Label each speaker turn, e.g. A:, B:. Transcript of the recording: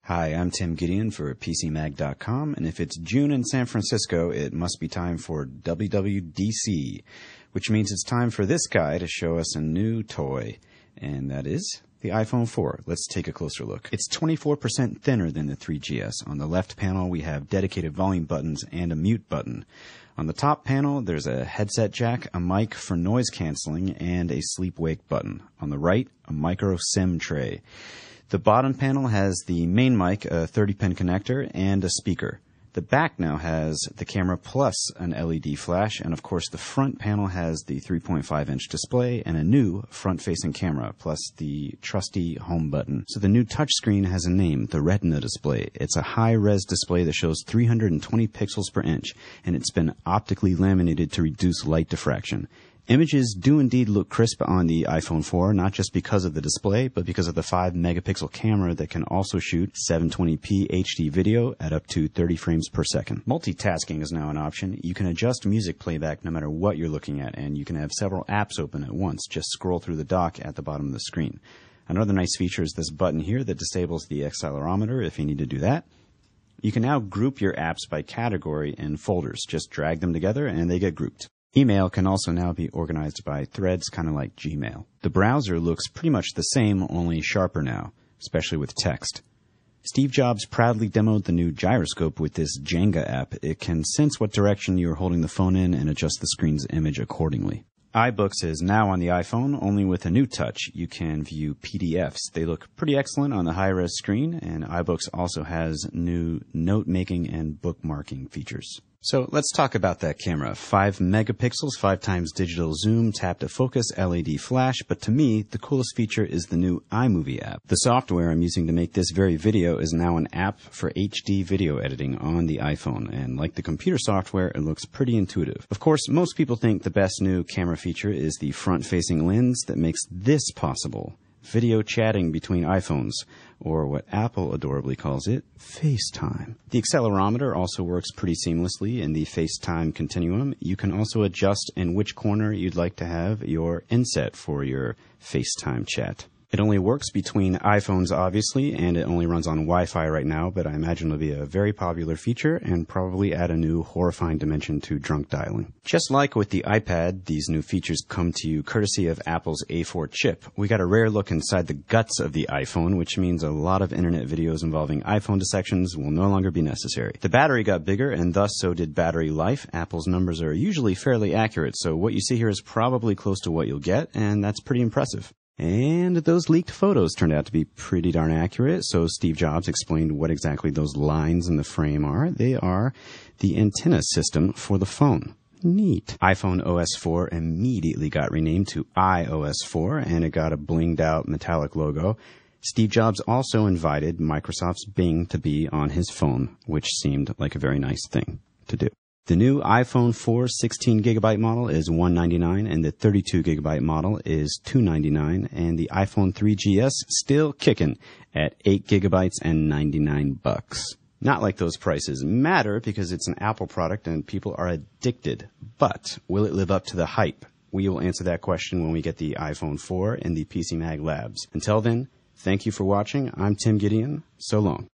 A: Hi, I'm Tim Gideon for PCMag.com, and if it's June in San Francisco, it must be time for WWDC, which means it's time for this guy to show us a new toy, and that is the iPhone 4. Let's take a closer look. It's 24% thinner than the 3GS. On the left panel, we have dedicated volume buttons and a mute button. On the top panel, there's a headset jack, a mic for noise canceling, and a sleep-wake button. On the right, a micro SIM tray. The bottom panel has the main mic, a 30-pin connector, and a speaker. The back now has the camera plus an LED flash, and of course the front panel has the 3.5-inch display and a new front-facing camera, plus the trusty home button. So the new touchscreen has a name, the Retina display. It's a high-res display that shows 320 pixels per inch, and it's been optically laminated to reduce light diffraction. Images do indeed look crisp on the iPhone 4, not just because of the display, but because of the 5-megapixel camera that can also shoot 720p HD video at up to 30 frames per second. Multitasking is now an option. You can adjust music playback no matter what you're looking at, and you can have several apps open at once. Just scroll through the dock at the bottom of the screen. Another nice feature is this button here that disables the accelerometer if you need to do that. You can now group your apps by category in folders. Just drag them together and they get grouped. Email can also now be organized by threads, kind of like Gmail. The browser looks pretty much the same, only sharper now, especially with text. Steve Jobs proudly demoed the new gyroscope with this Jenga app. It can sense what direction you're holding the phone in and adjust the screen's image accordingly. iBooks is now on the iPhone, only with a new touch. You can view PDFs. They look pretty excellent on the high-res screen, and iBooks also has new note-making and bookmarking features. So let's talk about that camera. 5 megapixels, 5 times digital zoom, tap to focus, LED flash, but to me, the coolest feature is the new iMovie app. The software I'm using to make this very video is now an app for HD video editing on the iPhone, and like the computer software, it looks pretty intuitive. Of course, most people think the best new camera feature is the front-facing lens that makes this possible. Video chatting between iPhones, or what Apple adorably calls it, FaceTime. The accelerometer also works pretty seamlessly in the FaceTime continuum. You can also adjust in which corner you'd like to have your inset for your FaceTime chat. It only works between iPhones, obviously, and it only runs on Wi-Fi right now, but I imagine it'll be a very popular feature and probably add a new horrifying dimension to drunk dialing. Just like with the iPad, these new features come to you courtesy of Apple's A4 chip. We got a rare look inside the guts of the iPhone, which means a lot of internet videos involving iPhone dissections will no longer be necessary. The battery got bigger, and thus so did battery life. Apple's numbers are usually fairly accurate, so what you see here is probably close to what you'll get, and that's pretty impressive. And those leaked photos turned out to be pretty darn accurate, so Steve Jobs explained what exactly those lines in the frame are. They are the antenna system for the phone. Neat. iPhone OS 4 immediately got renamed to iOS 4, and it got a blinged-out metallic logo. Steve Jobs also invited Microsoft's Bing to be on his phone, which seemed like a very nice thing to do. The new iPhone 4 16GB model is $199, and the 32GB model is $299, and the iPhone 3GS still kicking at 8GB and $99. Not like those prices matter because it's an Apple product and people are addicted, but will it live up to the hype? We will answer that question when we get the iPhone 4 in the PCMag labs. Until then, thank you for watching. I'm Tim Gideon. So long.